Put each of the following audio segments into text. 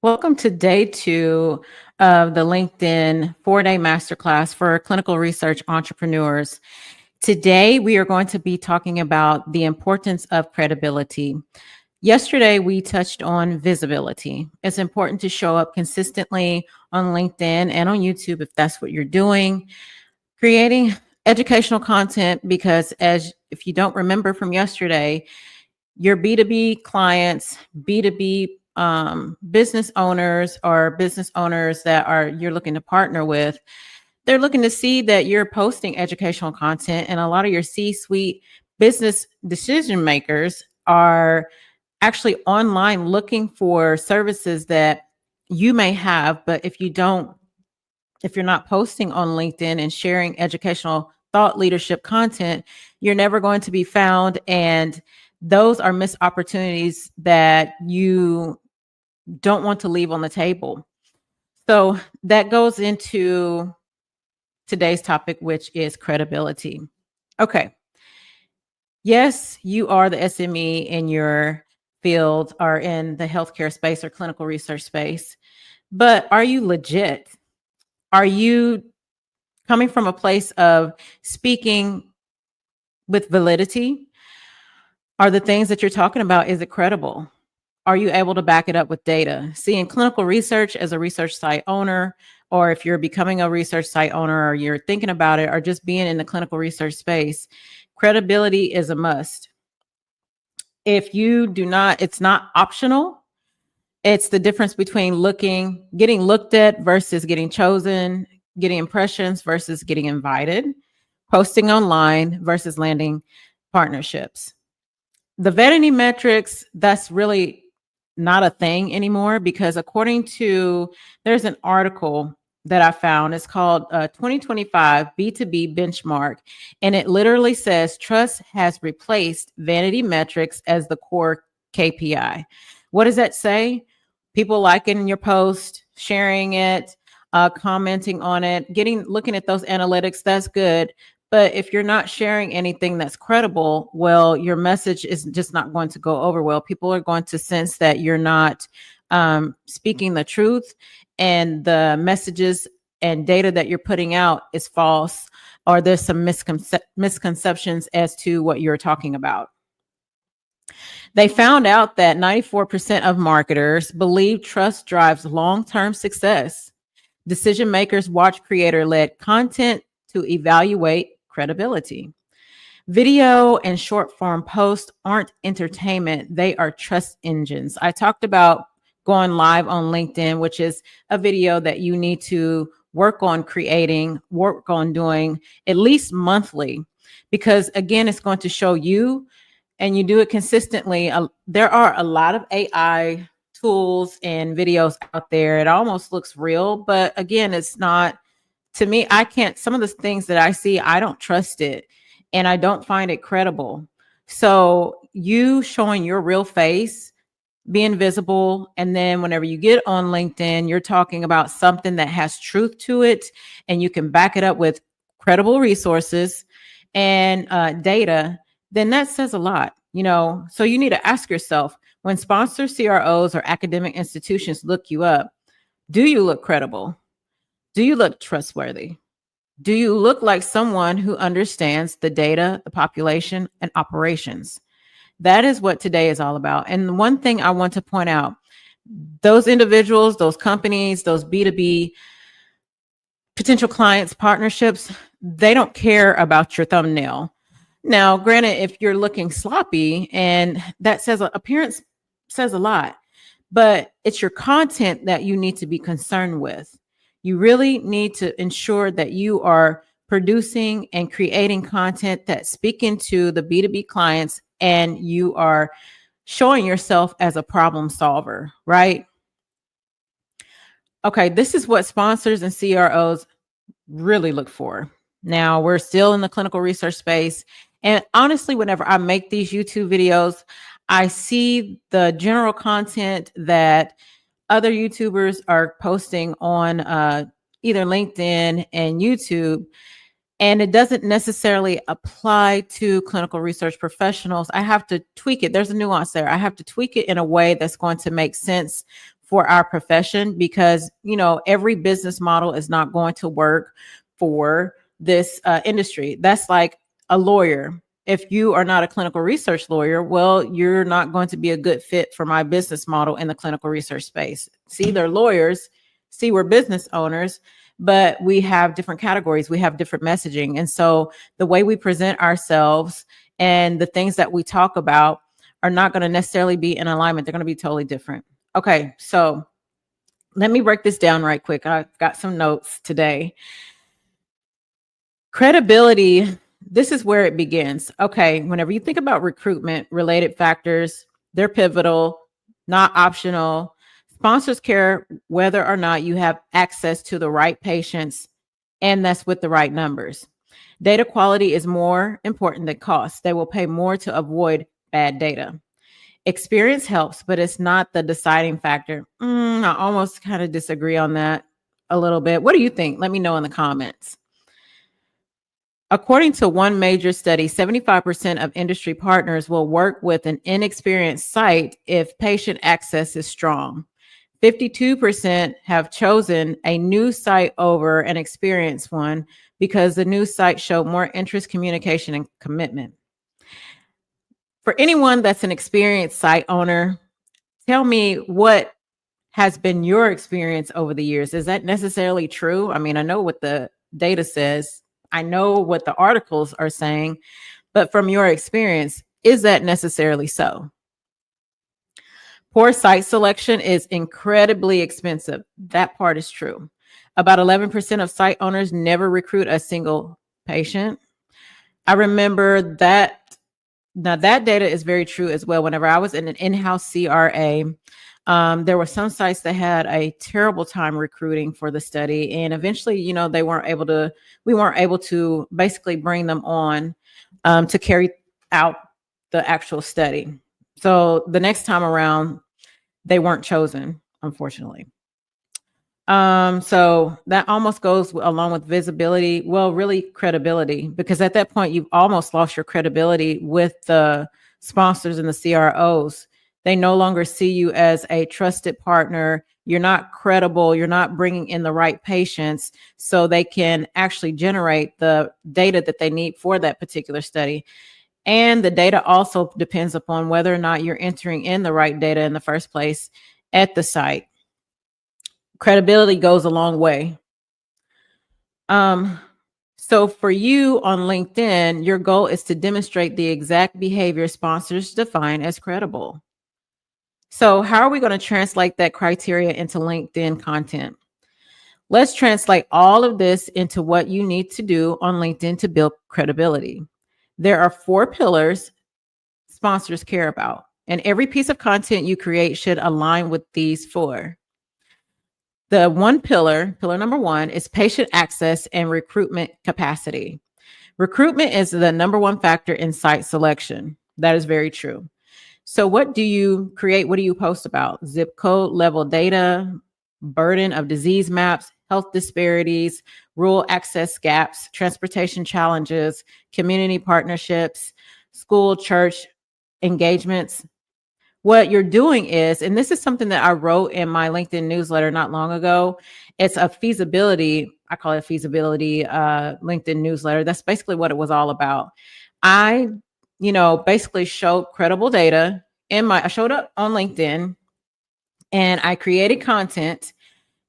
Welcome to day 2 of the LinkedIn 4-day masterclass for clinical research entrepreneurs. Today, we are going to be talking about the importance of credibility. Yesterday, we touched on visibility. It's important to show up consistently on LinkedIn and on YouTube if that's what you're doing. Creating educational content because if you don't remember from yesterday, your B2B clients, B2B business owners or business owners that you're looking to partner with, they're looking to see that you're posting educational content, and a lot of your C-suite business decision makers are actually online looking for services that you may have, but if you're not posting on LinkedIn and sharing educational thought leadership content, you're never going to be found. And those are missed opportunities that you don't want to leave on the table. So that goes into today's topic, which is credibility. Okay. Yes, you are the SME in your field or in the healthcare space or clinical research space, but are you legit? Are you coming from a place of speaking with validity? Are the things that you're talking about, is it credible? Are you able to back it up with data? See, in clinical research, as a research site owner, or if you're becoming a research site owner, or you're thinking about it, or just being in the clinical research space, credibility is a must. If you do not, it's not optional. It's the difference between getting looked at versus getting chosen, getting impressions versus getting invited, posting online versus landing partnerships. The vanity metrics, that's really not a thing anymore because there's an article that I found. It's called 2025 B2B Benchmark. And it literally says trust has replaced vanity metrics as the core KPI. What does that say? People liking your post, sharing it, commenting on it, looking at those analytics, that's good. But if you're not sharing anything that's credible, well, your message is just not going to go over well. People are going to sense that you're not speaking the truth, and the messages and data that you're putting out is false, or there's some misconceptions as to what you're talking about. They found out that 94% of marketers believe trust drives long-term success. Decision makers watch creator-led content to evaluate credibility. Video and short form posts aren't entertainment, they are trust engines. I talked about going live on LinkedIn, which is a video that you need to work on doing at least monthly, because again, it's going to show you and you do it consistently. There are a lot of AI tools and videos out there. It almost looks real, but again, it's not. To me, some of the things that I see, I don't trust it and I don't find it credible. So you showing your real face, being visible, and then whenever you get on LinkedIn, you're talking about something that has truth to it and you can back it up with credible resources and data, then that says a lot. So you need to ask yourself, when sponsors, CROs, or academic institutions look you up, do you look credible? Do you look trustworthy? Do you look like someone who understands the data, the population, and operations? That is what today is all about. And one thing I want to point out, those individuals, those companies, those B2B potential clients, partnerships, they don't care about your thumbnail. Now, granted, if you're looking sloppy, and appearance says a lot, but it's your content that you need to be concerned with. You really need to ensure that you are producing and creating content that's speaking to the B2B clients, and you are showing yourself as a problem solver, right? Okay, this is what sponsors and CROs really look for. Now, we're still in the clinical research space. And honestly, whenever I make these YouTube videos, I see the general content that other YouTubers are posting on either LinkedIn and YouTube. and it doesn't necessarily apply to clinical research professionals. I have to tweak it. There's a nuance there. I have to tweak it in a way that's going to make sense for our profession, because, you know, every business model is not going to work for this industry. That's like a lawyer. If you are not a clinical research lawyer, well, you're not going to be a good fit for my business model in the clinical research space. See, they're lawyers. See, we're business owners, but we have different categories. We have different messaging. And so the way we present ourselves and the things that we talk about are not going to necessarily be in alignment. They're going to be totally different. Okay, so let me break this down right quick. I've got some notes today. Credibility, this is where it begins. Okay, whenever you think about recruitment related factors, they're pivotal, not optional. Sponsors care whether or not you have access to the right patients, and that's with the right numbers. Data quality is more important than cost. They will pay more to avoid bad data. Experience helps, but it's not the deciding factor. I almost kind of disagree on that a little bit. What do you think? Let me know in the comments. According to one major study, 75% of industry partners will work with an inexperienced site if patient access is strong. 52% have chosen a new site over an experienced one because the new site showed more interest, communication, and commitment. For anyone that's an experienced site owner, tell me what has been your experience over the years. Is that necessarily true? I mean, I know what the data says. I know what the articles are saying, but from your experience, is that necessarily so? Poor site selection is incredibly expensive. That part is true. About 11% of site owners never recruit a single patient. I remember that. Now, that data is very true as well. Whenever I was in an in-house CRA, there were some sites that had a terrible time recruiting for the study. And eventually, you know, we weren't able to basically bring them on to carry out the actual study. So the next time around, they weren't chosen, unfortunately. So that almost goes along with visibility. Well, really credibility, because at that point, you've almost lost your credibility with the sponsors and the CROs. They no longer see you as a trusted partner. You're not credible. You're not bringing in the right patients so they can actually generate the data that they need for that particular study. And the data also depends upon whether or not you're entering in the right data in the first place at the site. Credibility goes a long way. So for you on LinkedIn, your goal is to demonstrate the exact behavior sponsors define as credible. So how are we going to translate that criteria into LinkedIn content? Let's translate all of this into what you need to do on LinkedIn to build credibility. There are 4 pillars sponsors care about, and every piece of content you create should align with these 4. The one pillar number 1, is patient access and recruitment capacity. Recruitment is the number 1 factor in site selection. That is very true. So what do you create? What do you post about? Zip code level data, burden of disease maps, health disparities, rural access gaps, transportation challenges, community partnerships, school, church engagements. What you're doing is, and this is something that I wrote in my LinkedIn newsletter not long ago. It's a feasibility, I call it a feasibility LinkedIn newsletter. That's basically what it was all about. I, basically showed credible data I showed up on LinkedIn and I created content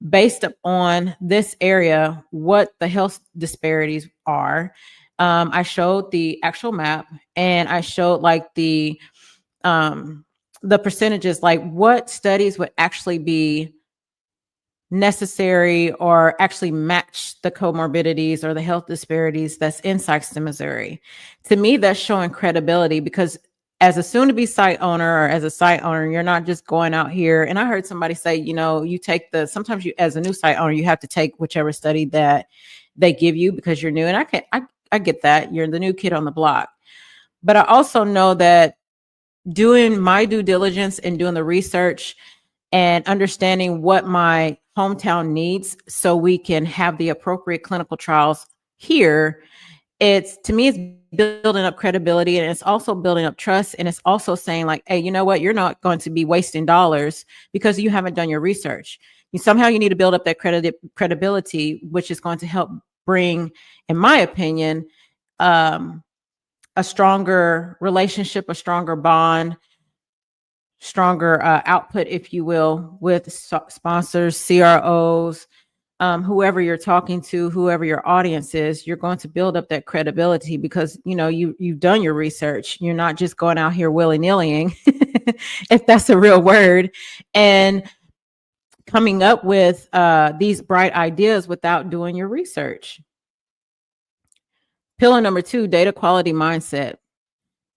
based on this area, what the health disparities are. I showed the actual map and I showed like the percentages, like what studies would actually be necessary or actually match the comorbidities or the health disparities that's in Sikeston, Missouri. To me, that's showing credibility, because as a soon-to-be site owner or as a site owner, you're not just going out here. And I heard somebody say, sometimes you, as a new site owner, you have to take whichever study that they give you because you're new. And I get that. You're the new kid on the block. But I also know that doing my due diligence and doing the research and understanding what my hometown needs so we can have the appropriate clinical trials here, it's, to me, it's building up credibility, and it's also building up trust. And it's also saying like, hey, you know what? You're not going to be wasting dollars because you haven't done your research. Somehow you need to build up that credibility, which is going to help bring, in my opinion, a stronger relationship, a stronger bond, stronger output, if you will, with sponsors, CROs, whoever you're talking to, whoever your audience is. You're going to build up that credibility because you've done your research. You're not just going out here willy-nillying, if that's a real word, and coming up with these bright ideas without doing your research. Pillar number 2, data quality mindset.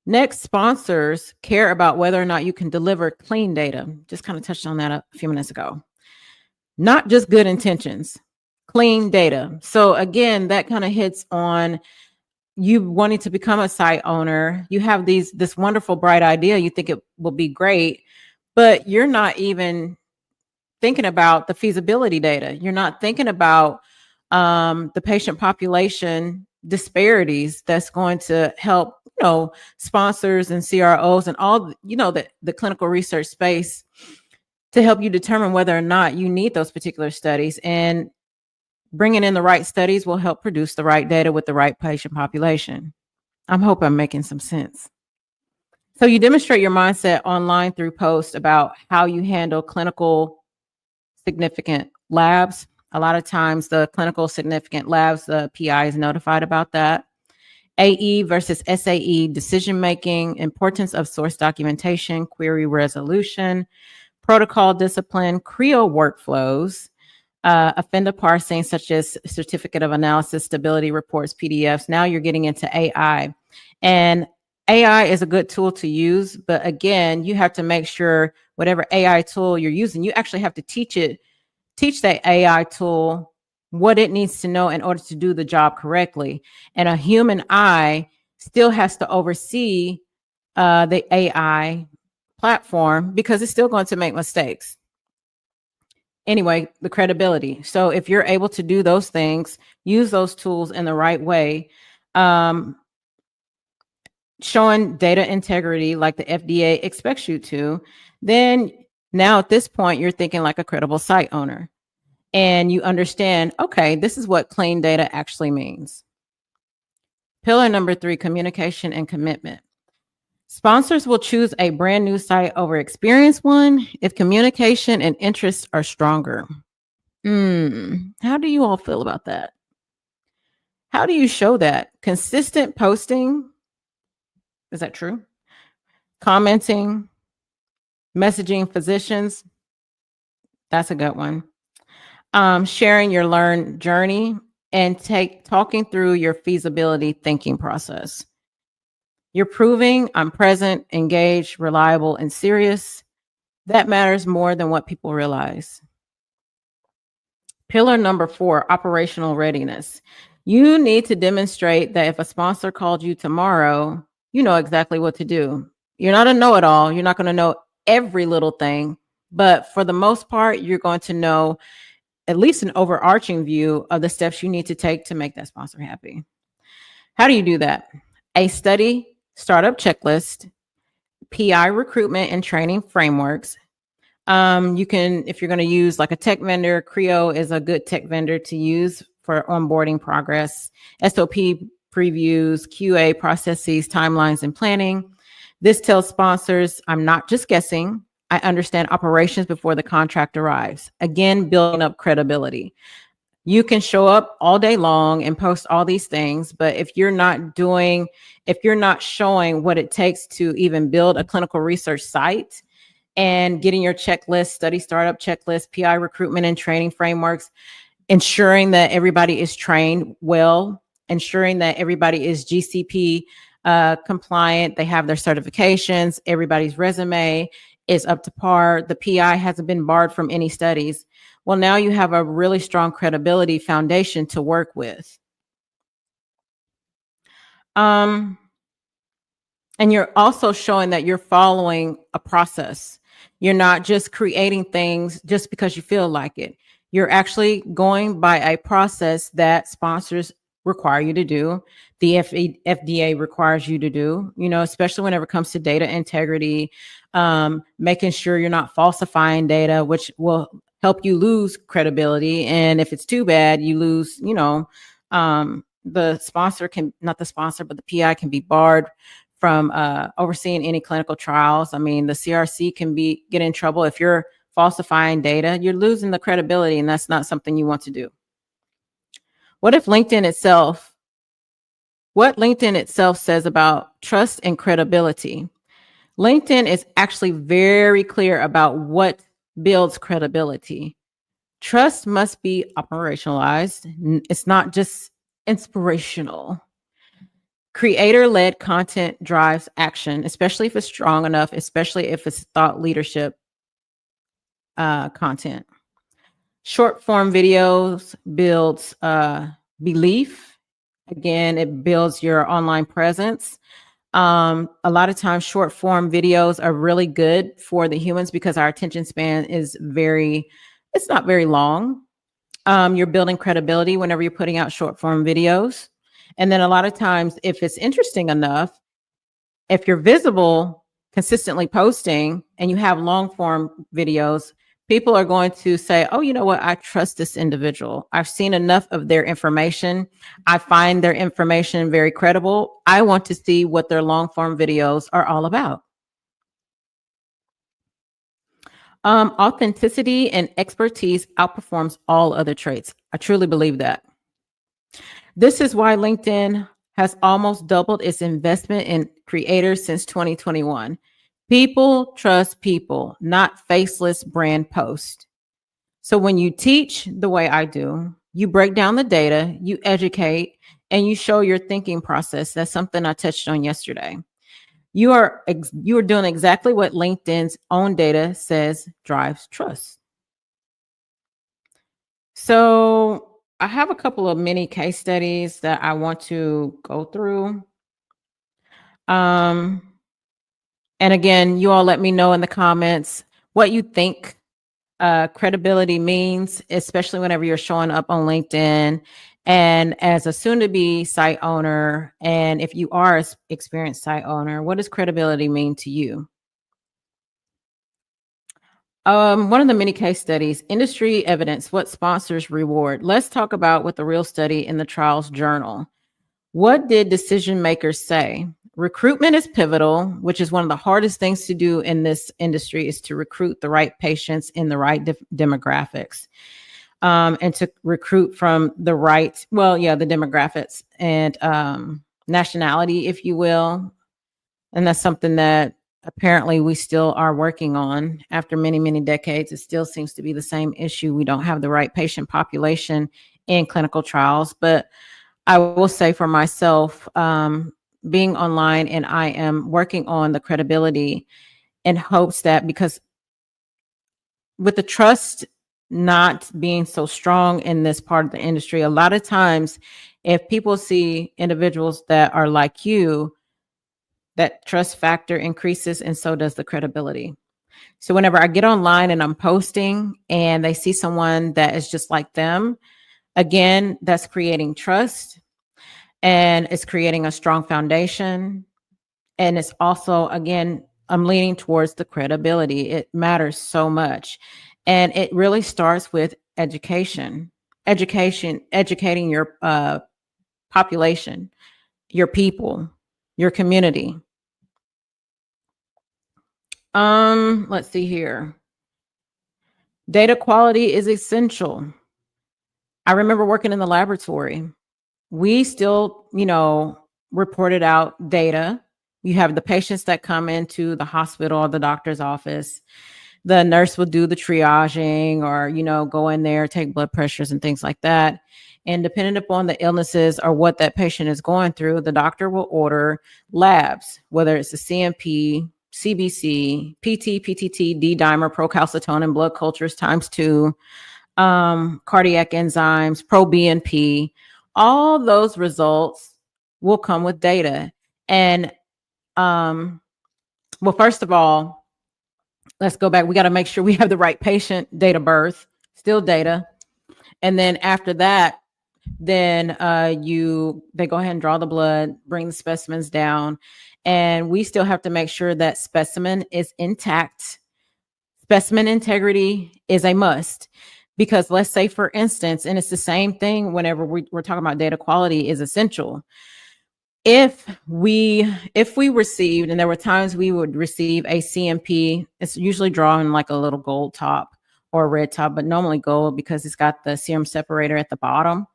Next, sponsors care about whether or not you can deliver clean data. Just kind of touched on that a few minutes ago. Not just good intentions, clean data. So again, that kind of hits on you wanting to become a site owner. You have this wonderful, bright idea. You think it will be great, but you're not even thinking about the feasibility data. You're not thinking about the patient population disparities that's going to help, sponsors and CROs and all, the clinical research space to help you determine whether or not you need those particular studies. And bringing in the right studies will help produce the right data with the right patient population. I hope I'm making some sense. So you demonstrate your mindset online through posts about how you handle clinical significant labs. A lot of times the clinical significant labs, the PI is notified about that. AE versus SAE, decision-making, importance of source documentation, query resolution, protocol discipline, CREO workflows, offender parsing, such as certificate of analysis, stability reports, PDFs. Now you're getting into AI. And AI is a good tool to use, but again, you have to make sure whatever AI tool you're using, you actually have to teach that AI tool what it needs to know in order to do the job correctly. And a human eye still has to oversee the AI platform because it's still going to make mistakes. Anyway, the credibility. So if you're able to do those things, use those tools in the right way, showing data integrity like the FDA expects you to, then now at this point, you're thinking like a credible site owner. And you understand, okay, this is what clean data actually means. Pillar number 3, communication and commitment. Sponsors will choose a brand new site over experienced one if communication and interests are stronger. How do you all feel about that? How do you show that? Consistent posting. Is that true? Commenting, messaging physicians. That's a good one. Sharing your learn journey and talking through your feasibility thinking process. You're proving I'm present, engaged, reliable, and serious. That matters more than what people realize. Pillar number 4, operational readiness. You need to demonstrate that if a sponsor called you tomorrow, you know exactly what to do. You're not a know-it-all. You're not going to know every little thing, but for the most part, you're going to know at least an overarching view of the steps you need to take to make that sponsor happy. How do you do that? A study startup checklist, PI recruitment and training frameworks. You can, if you're going to use like a tech vendor, CREO is a good tech vendor to use for onboarding progress, SOP previews, QA processes, timelines, and planning. This tells sponsors, I'm not just guessing. I understand operations before the contract arrives. Again, building up credibility. You can show up all day long and post all these things, but if you're not showing what it takes to even build a clinical research site and getting your checklist, study startup checklist, PI recruitment and training frameworks, ensuring that everybody is trained well, ensuring that everybody is GCP compliant, they have their certifications, everybody's resume is up to par, the PI hasn't been barred from any studies. Well, now you have a really strong credibility foundation to work with. And you're also showing that you're following a process. You're not just creating things just because you feel like it. You're actually going by a process that sponsors require you to do, the FDA requires you to do, especially whenever it comes to data integrity, making sure you're not falsifying data, which will help you lose credibility. And if it's too bad, you lose, the sponsor can, not the sponsor, but the PI can be barred from overseeing any clinical trials. I mean, the CRC can get in trouble if you're falsifying data. You're losing the credibility, and that's not something you want to do. What LinkedIn itself says about trust and credibility? LinkedIn is actually very clear about what builds credibility. Trust must be operationalized. It's not just inspirational. Creator-led content drives action, especially if it's strong enough, especially if it's thought leadership content. Short form videos builds belief. Again, it builds your online presence. A lot of times short form videos are really good for the humans because our attention span is it's not very long. You're building credibility whenever you're putting out short form videos. And then a lot of times, if it's interesting enough, if you're visible, consistently posting, and you have long form videos, people are going to say, oh, you know what? I trust this individual. I've seen enough of their information. I find their information very credible. I want to see what their long form videos are all about. Authenticity and expertise outperforms all other traits. I truly believe that. This is why LinkedIn has almost doubled its investment in creators since 2021. People trust people, not faceless brand posts. So when you teach the way I do, you break down the data, you educate, and you show your thinking process. That's something I touched on yesterday. You are doing exactly what LinkedIn's own data says drives trust. So I have a couple of mini case studies that I want to go through. And again, you all let me know in the comments what you think credibility means, especially whenever you're showing up on LinkedIn. And as a soon-to-be site owner, and if you are an experienced site owner, what does credibility mean to you? One of the many case studies, industry evidence, what sponsors reward. Let's talk about what the real study in the trials journal. What did decision makers say? Recruitment is pivotal, which is one of the hardest things to do in this industry, is to recruit the right patients in the right demographics, and to recruit from the right, the demographics and nationality, if you will. And that's something that apparently we still are working on after many, many decades. It still seems to be the same issue. We don't have the right patient population in clinical trials. But I will say for myself, being online, and I am working on the credibility in hopes that, because with the trust not being so strong in this part of the industry, a lot of times if people see individuals that are like you, that trust factor increases, and so does the credibility. So whenever I get online and I'm posting and they see someone that is just like them, again, that's creating trust, and it's creating a strong foundation. And it's also, again, I'm leaning towards the credibility. It matters so much. And it really starts with educating your population, your people, your community. Let's see here. Data quality is essential. I remember working in the laboratory. We still, reported out data. You have the patients that come into the hospital or the doctor's office. The nurse will do the triaging, or, go in there, take blood pressures and things like that. And depending upon the illnesses or what that patient is going through, the doctor will order labs, whether it's a CMP, CBC, PT, PTT, D-dimer, procalcitonin, blood cultures × 2, cardiac enzymes, pro-BNP. All those results will come with data. And first of all, let's go back. We got to make sure we have the right patient, date of birth, still data. And then after that, then they go ahead and draw the blood, bring the specimens down, and we still have to make sure that specimen is intact. Specimen integrity is a must, because let's say, for instance, and it's the same thing whenever we're talking about data quality is essential. If we received, and there were times we would receive a CMP, it's usually drawn like a little gold top or a red top, but normally gold because it's got the serum separator at the bottom.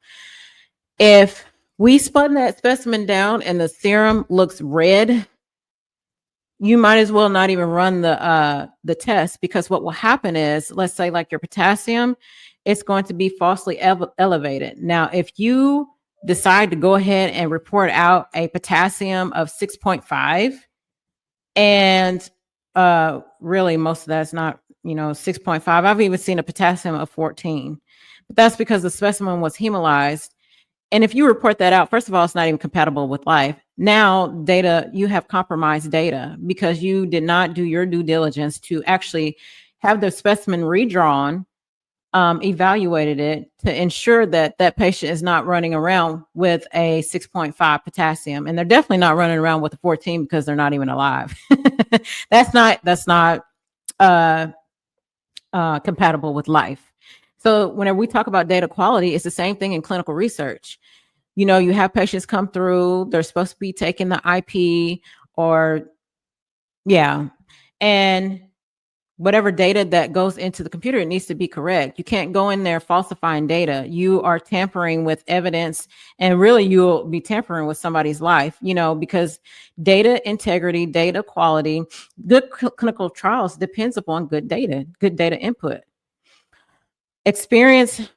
If we spun that specimen down and the serum looks red, you might as well not even run the test, because what will happen is, let's say like your potassium, it's going to be falsely elevated. Now, if you decide to go ahead and report out a potassium of 6.5, and really most of that's not 6.5. I've even seen a potassium of 14, but that's because the specimen was hemolyzed. And if you report that out, first of all, it's not even compatible with life. Now you have compromised data because you did not do your due diligence to actually have the specimen redrawn, evaluated it to ensure that that patient is not running around with a 6.5 potassium. And they're definitely not running around with a 14 because they're not even alive. That's not compatible with life. So whenever we talk about data quality, it's the same thing in clinical research. You have patients come through, they're supposed to be taking the IP and whatever data that goes into the computer, it needs to be correct. You can't go in there falsifying data. You are tampering with evidence, and really you'll be tampering with somebody's life, because data integrity, data quality, good clinical trials depends upon good data input. Experience,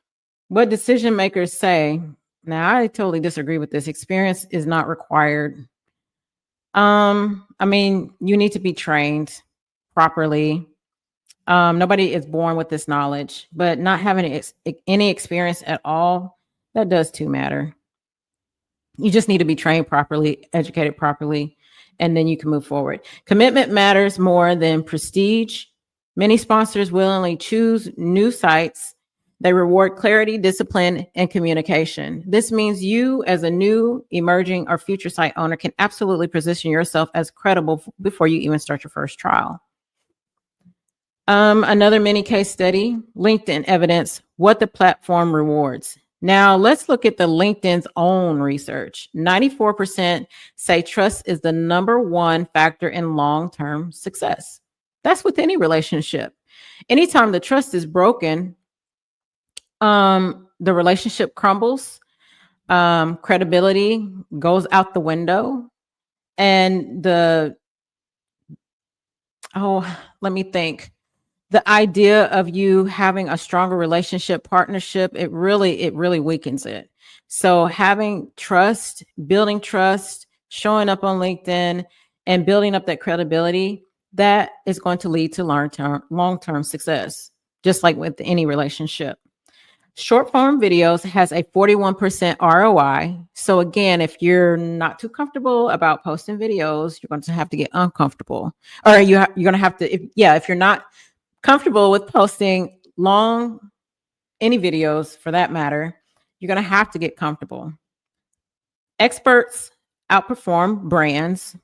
what decision makers say. Now, I totally disagree with this. Experience is not required. You need to be trained properly. Nobody is born with this knowledge, but not having any experience at all, that does too matter. You just need to be trained properly, educated properly, and then you can move forward. Commitment matters more than prestige. Many sponsors willingly choose new sites. They reward clarity, discipline, and communication. This means you, as a new, emerging, or future site owner, can absolutely position yourself as credible before you even start your first trial. Another mini case study, LinkedIn evidence, what the platform rewards. Now, let's look at the LinkedIn's own research. 94% say trust is the number one factor in long-term success. That's with any relationship. Anytime the trust is broken, the relationship crumbles, credibility goes out the window, and let me think. The idea of you having a stronger relationship partnership, it really weakens it. So having trust, building trust, showing up on LinkedIn, and building up that credibility, that is going to lead to long-term success, just like with any relationship. Short form videos has a 41% ROI. So again, if you're not too comfortable about posting videos, you're going to have to get uncomfortable, or you're going to have to, if you're not comfortable with posting any videos for that matter, you're going to have to get comfortable. Experts outperform brands.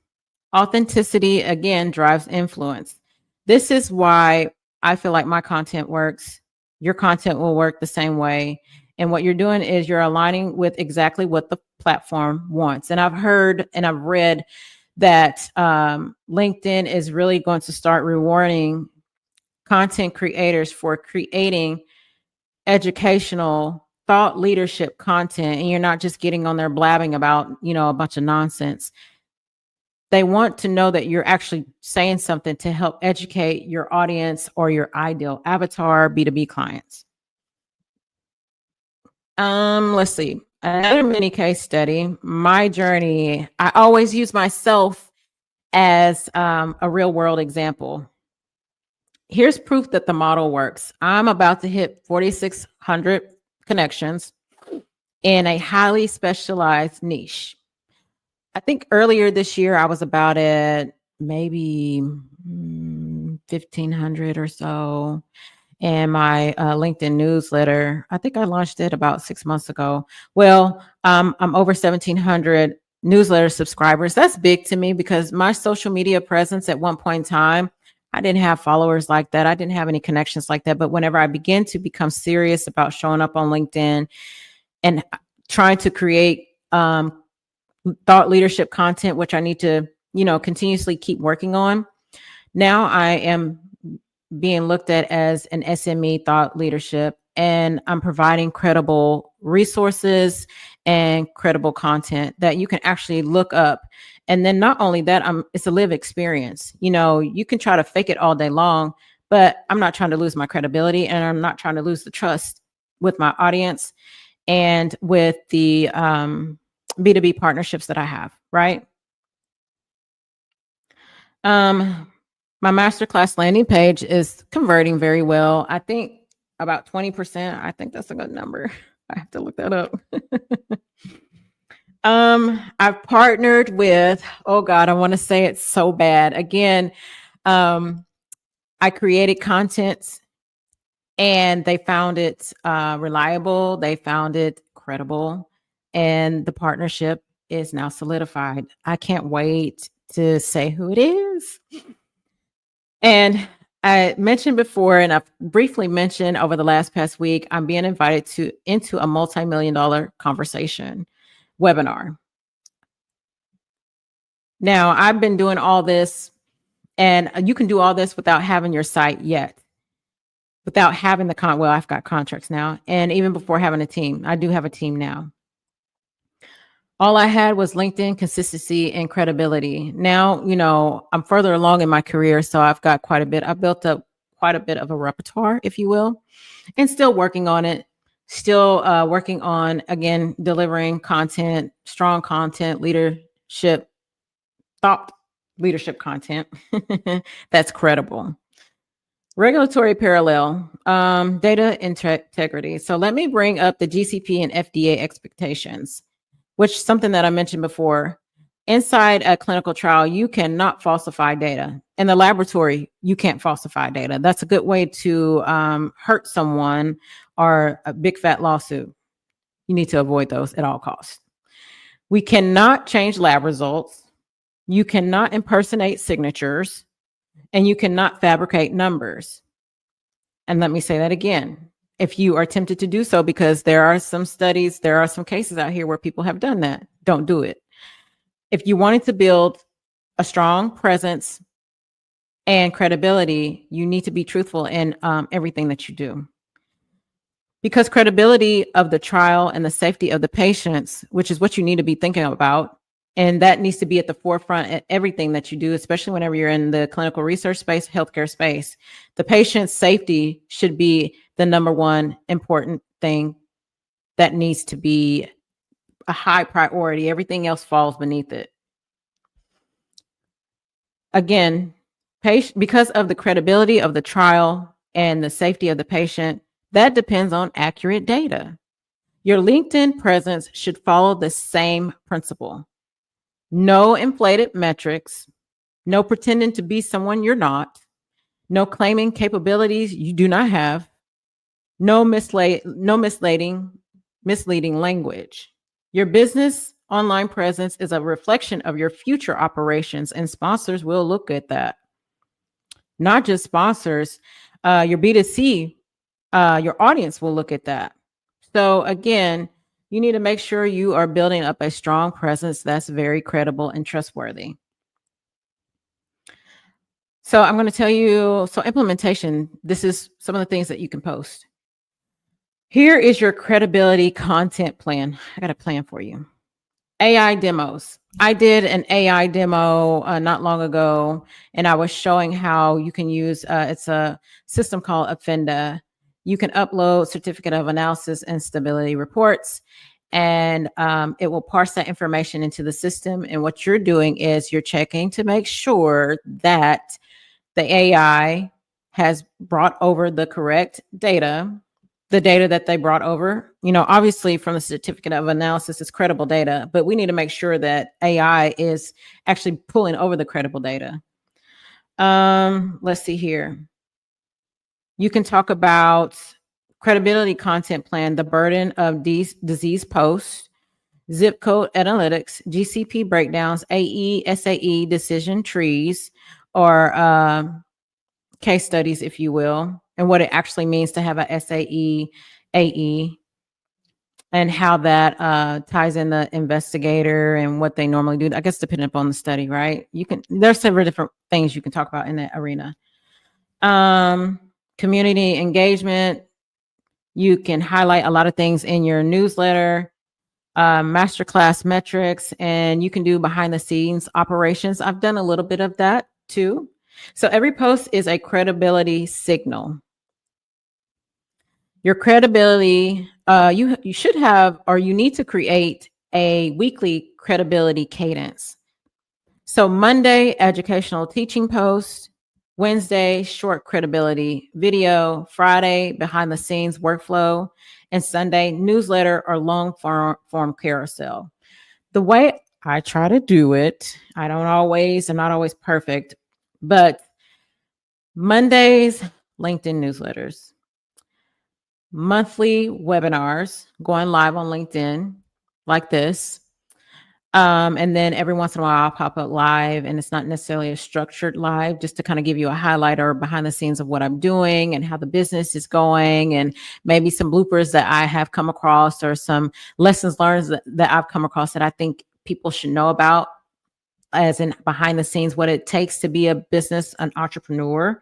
Authenticity, again, drives influence. This is why I feel like my content works. Your content will work the same way. And what you're doing is you're aligning with exactly what the platform wants. And I've heard and I've read that LinkedIn is really going to start rewarding content creators for creating educational thought leadership content, and you're not just getting on there blabbing about a bunch of nonsense. They want to know that you're actually saying something to help educate your audience or your ideal avatar B2B clients. Let's see, another mini case study, my journey. I always use myself as a real world example. Here's proof that the model works. I'm about to hit 4,600 connections in a highly specialized niche. I think earlier this year, I was about at maybe 1,500 or so. and my LinkedIn newsletter. I think I launched it about 6 months ago. Well, I'm over 1,700 newsletter subscribers. That's big to me because my social media presence at one point in time, I didn't have followers like that. I didn't have any connections like that. But whenever I began to become serious about showing up on LinkedIn and trying to create thought leadership content, which I need to, continuously keep working on, now I am being looked at as an SME thought leadership, and I'm providing credible resources and credible content that you can actually look up. And then not only that, it's a live experience. You can try to fake it all day long, but I'm not trying to lose my credibility, and I'm not trying to lose the trust with my audience and with the B2B partnerships that I have, right? My masterclass landing page is converting very well. I think about 20%. I think that's a good number. I have to look that up. I've partnered with, oh God, I want to say it so bad. Again, I created content and they found it reliable. They found it credible, and the partnership is now solidified. I can't wait to say who it is. And I mentioned before, and I've briefly mentioned over the past week, I'm being invited into a multi-million-dollar conversation webinar. Now, I've been doing all this, and you can do all this without having your site yet, without having well, I've got contracts now, and even before having a team. I do have a team now. All I had was LinkedIn consistency and credibility. Now, I'm further along in my career, so I've got quite a bit. I've built up quite a bit of a repertoire, if you will, and still working on it. Still working on, again, delivering content, strong content, thought leadership content that's credible. Regulatory parallel, data integrity. So let me bring up the GCP and FDA expectations, which is something that I mentioned before. Inside a clinical trial, you cannot falsify data. In the laboratory, you can't falsify data. That's a good way to hurt someone or a big fat lawsuit. You need to avoid those at all costs. We cannot change lab results. You cannot impersonate signatures, and you cannot fabricate numbers. And let me say that again. If you are tempted to do so, because there are some studies, there are some cases out here where people have done that, don't do it. If you wanted to build a strong presence and credibility, you need to be truthful in everything that you do. Because credibility of the trial and the safety of the patients, which is what you need to be thinking about, and that needs to be at the forefront at everything that you do, especially whenever you're in the clinical research space, healthcare space. The patient's safety should be the number one important thing that needs to be a high priority. Everything else falls beneath it. Again, because of the credibility of the trial and the safety of the patient, that depends on accurate data. Your LinkedIn presence should follow the same principle. No inflated metrics, no pretending to be someone you're not, no claiming capabilities you do not have, no misleading language. Your business online presence is a reflection of your future operations, and sponsors will look at that. Not just sponsors, your B2C, your audience will look at that. So again, you need to make sure you are building up a strong presence that's very credible and trustworthy. So I'm going to tell you, implementation, this is some of the things that you can post. Here is your credibility content plan. I got a plan for you. AI demos. I did an AI demo not long ago, and I was showing how you can use, it's a system called Affinda. You can upload certificate of analysis and stability reports, and it will parse that information into the system. And what you're doing is you're checking to make sure that the AI has brought over the correct data, the data that they brought over. Obviously from the certificate of analysis is credible data, but we need to make sure that AI is actually pulling over the credible data. Let's see here. You can talk about credibility content plan, the burden of disease posts, zip code analytics, GCP breakdowns, AE, SAE decision trees, or case studies, if you will, and what it actually means to have a SAE, AE, and how that ties in the investigator and what they normally do. I guess depending upon the study, right? There's several different things you can talk about in that arena. Community engagement. You can highlight a lot of things in your newsletter, masterclass metrics, and you can do behind the scenes operations. I've done a little bit of that too. So every post is a credibility signal. Your credibility, you should have, or you need to create a weekly credibility cadence. So Monday, educational teaching post, Wednesday, short credibility video, Friday, behind the scenes workflow, and Sunday, newsletter or long form carousel. The way I try to do it, I'm not always perfect, but Mondays, LinkedIn newsletters, monthly webinars, going live on LinkedIn like this. And then every once in a while I'll pop up live, and it's not necessarily a structured live, just to kind of give you a highlight or behind the scenes of what I'm doing and how the business is going, and maybe some bloopers that I have come across or some lessons learned that I've come across that I think people should know about, as in behind the scenes, what it takes to be a business, an entrepreneur.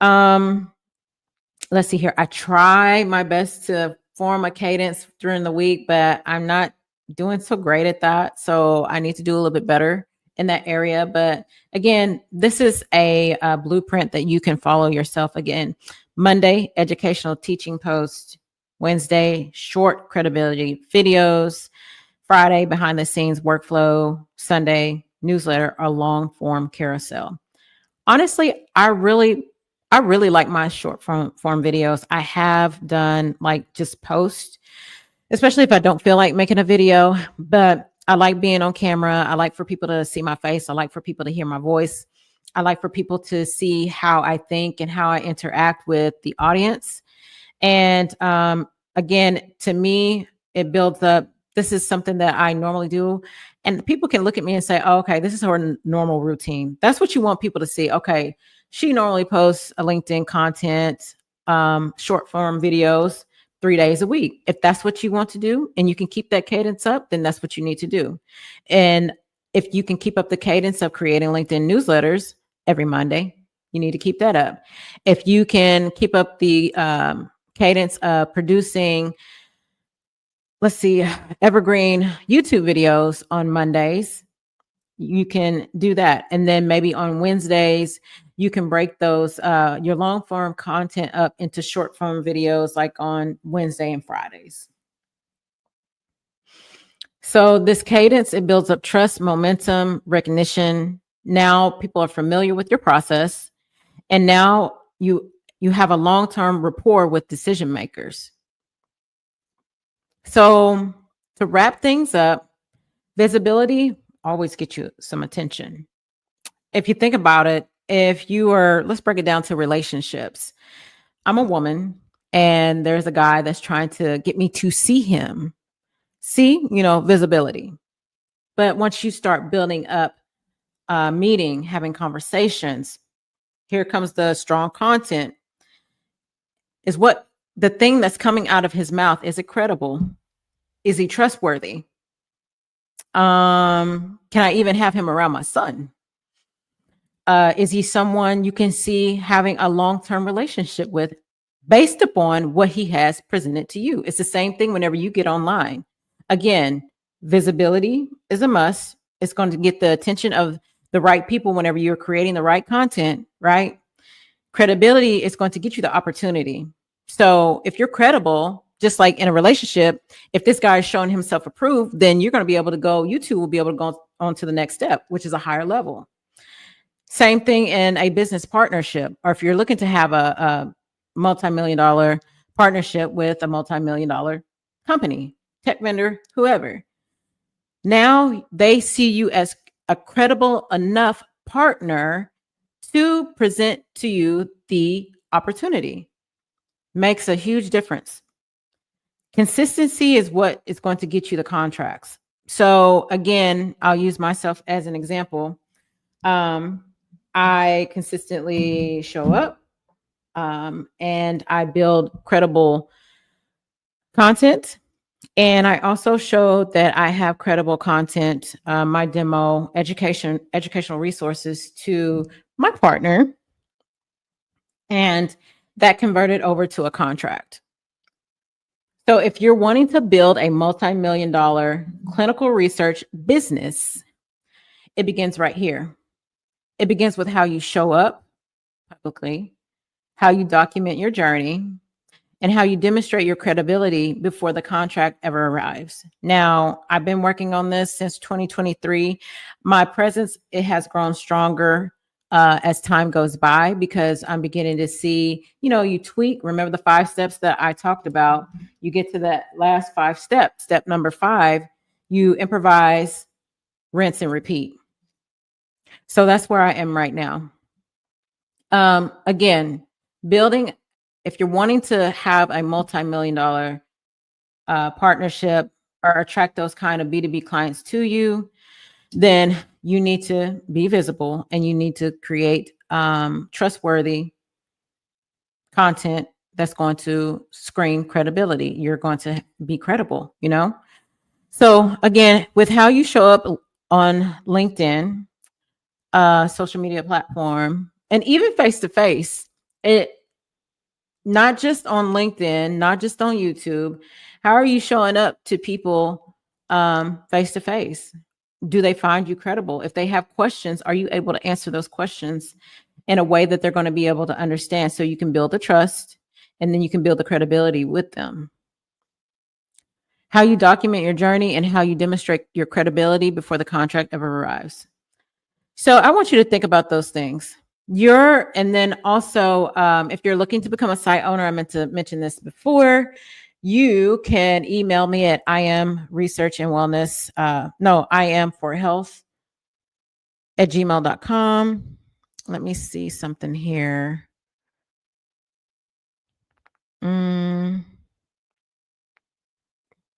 Let's see here. I try my best to form a cadence during the week, but I'm not doing so great at that. So I need to do a little bit better in that area. But again, this is a blueprint that you can follow yourself. Again, Monday, educational teaching post, Wednesday, short credibility videos, Friday, behind the scenes workflow, Sunday, newsletter or long form carousel. Honestly, I really like my short form videos. I have done like just post, especially if I don't feel like making a video, but I like being on camera. I like for people to see my face. I like for people to hear my voice. I like for people to see how I think and how I interact with the audience. And again, to me, it builds up. This is something that I normally do. And people can look at me and say, oh, okay, this is her normal routine. That's what you want people to see. Okay, she normally posts a LinkedIn content, short form videos 3 days a week. If that's what you want to do and you can keep that cadence up, then that's what you need to do. And if you can keep up the cadence of creating LinkedIn newsletters every Monday, you need to keep that up. If you can keep up the cadence of producing, let's see, evergreen YouTube videos on Mondays, you can do that. And then maybe on Wednesdays, you can break those, your long form content up into short form videos like on Wednesday and Fridays. So this cadence, it builds up trust, momentum, recognition. Now people are familiar with your process. And now you have a long-term rapport with decision makers. So to wrap things up, visibility always gets you some attention. If you think about it, let's break it down to relationships. I'm a woman and there's a guy that's trying to get me to see him. See, visibility. But once you start building up meeting, having conversations, here comes the strong content. Is what the thing that's coming out of his mouth, is it credible? Is he trustworthy? Can I even have him around my son? Is he someone you can see having a long-term relationship with based upon what he has presented to you? It's the same thing whenever you get online. Again, visibility is a must. It's going to get the attention of the right people whenever you're creating the right content, right? Credibility is going to get you the opportunity. So if you're credible, just like in a relationship, if this guy is showing himself approved, then you're going to be able to go, you two will be able to go on to the next step, which is a higher level. Same thing in a business partnership, or if you're looking to have a multi-million-dollar partnership with a multi-million-dollar company, tech vendor, whoever. Now they see you as a credible enough partner to present to you the opportunity. Makes a huge difference. Consistency is what is going to get you the contracts. So again, I'll use myself as an example. I consistently show up, and I build credible content. And I also showed that I have credible content, my demo, educational resources to my partner, and that converted over to a contract. So if you're wanting to build a multi-million dollar clinical research business, it begins right here. It begins with how you show up publicly, how you document your journey, and how you demonstrate your credibility before the contract ever arrives. Now, I've been working on this since 2023. My presence, it has grown stronger as time goes by, because I'm beginning to see, you tweak. Remember the 5 steps that I talked about? You get to that last 5 steps. Step number 5, you improvise, rinse, and repeat. So that's where I am right now. Again, building, if you're wanting to have a multi-million dollar partnership or attract those kind of B2B clients to you, then you need to be visible and you need to create trustworthy content that's going to scream credibility. You're going to be credible, So again, with how you show up on LinkedIn, social media platform, and even face-to-face, it not just on LinkedIn, not just on YouTube. How are you showing up to people face-to-face? Do they find you credible? If they have questions, are you able to answer those questions in a way that they're going to be able to understand, so you can build the trust and then you can build the credibility with them? How you document your journey and how you demonstrate your credibility before the contract ever arrives. So I want you to think about those things. And then also, if you're looking to become a site owner, I meant to mention this before, you can email me at iamforhealth@gmail.com. Let me see something here.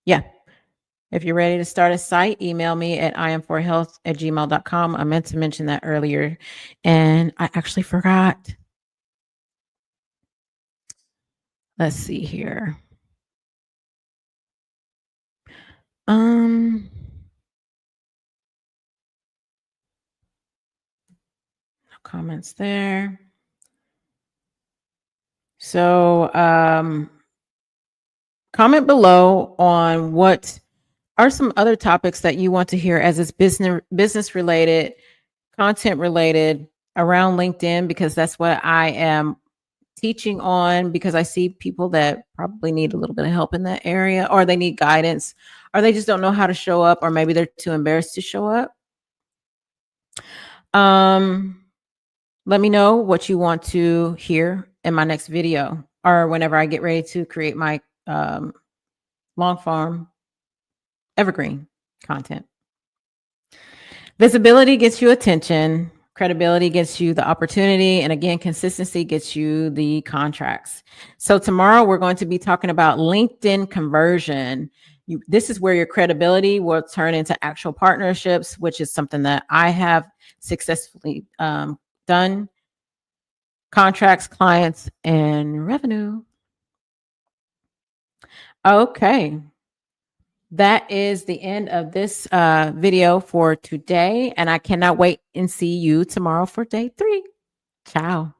Yeah. If you're ready to start a site, email me at iamforhealth@gmail.com. I meant to mention that earlier, and I actually forgot. Let's see here. No comments there. So comment below on what are some other topics that you want to hear as it's business related, content related around LinkedIn, because that's what I am teaching on, because I see people that probably need a little bit of help in that area, or they need guidance, or they just don't know how to show up, or maybe they're too embarrassed to show up. Let me know what you want to hear in my next video, or whenever I get ready to create my long form evergreen content. Visibility gets you attention. Credibility gets you the opportunity. And again, consistency gets you the contracts. So tomorrow we're going to be talking about LinkedIn conversion. This is where your credibility will turn into actual partnerships, which is something that I have successfully done. Contracts, clients, and revenue. Okay. That is the end of this video for today, and I cannot wait and see you tomorrow for day 3. Ciao.